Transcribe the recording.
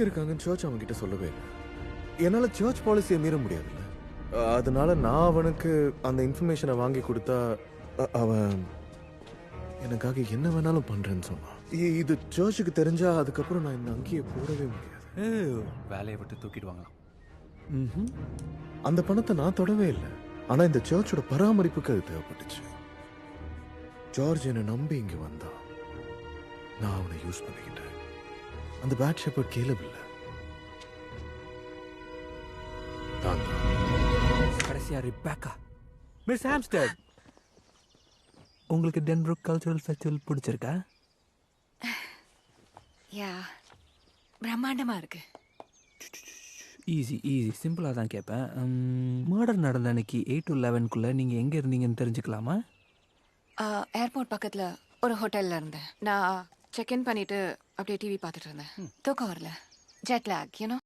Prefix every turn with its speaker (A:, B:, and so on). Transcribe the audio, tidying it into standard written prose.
A: இருக்காங்கன்னு சர்ச் அவன்கிட்ட சொல்லவே இல்லை. என்னால சர்ச் பாலிசியை மீற முடியாதுல்ல. அதனால நான் அவனுக்கு அந்த இன்ஃபர்மேஷனை வாங்கி கொடுத்தா அவன் எனக்காக என்ன வேணாலும் பண்றேன்னு சொன்னான். இது சர்ச்சுக்கு தெரிஞ்சா அதுக்கப்புறம் நான் இந்த அங்கேயே போடவே முடியாது.
B: வேலையை விட்டு தூக்கிடுவாங்க.
A: அந்த பணத்தை நான் தொடவே இல்லை. ஆனா இந்த சர்ச்சோட பராமரிப்புக்கு அது தேவைப்பட்டுச்சு. ஜார்ஜ் என்னை நம்பி இங்க வந்தா, நான் அவனை யூஸ் பண்ணிக்கிட்டேன். அந்த பேட் ஷெப்பர்ட் கேலப் இல்ல, நான் தான்.
C: கடைசியா ரிபேக்கா. மிஸ் ஹாம்ஸ்டர், உங்களுக்கு டென்பர்க் கல்ச்சுரல் ஃபெஸ்டிவல் பிடிச்சிருக்கா?
D: யா, பிரம்மாண்டமா இருக்கு.
C: ஈஸி சிம்பிளாக தான் கேட்பேன். மர்டர் நடந்த அன்னைக்கு 8 to 11 நீங்கள் எங்கே இருந்தீங்கன்னு தெரிஞ்சுக்கலாமா?
D: ஏர்போர்ட் பக்கத்துல ஒரு ஹோட்டல்ல இருந்தேன். நான் செக் இன் பண்ணிட்டு அப்படியே டிவி பார்த்துட்டு இருந்தேன். தூக்கம் வரல. Jet lag, you know.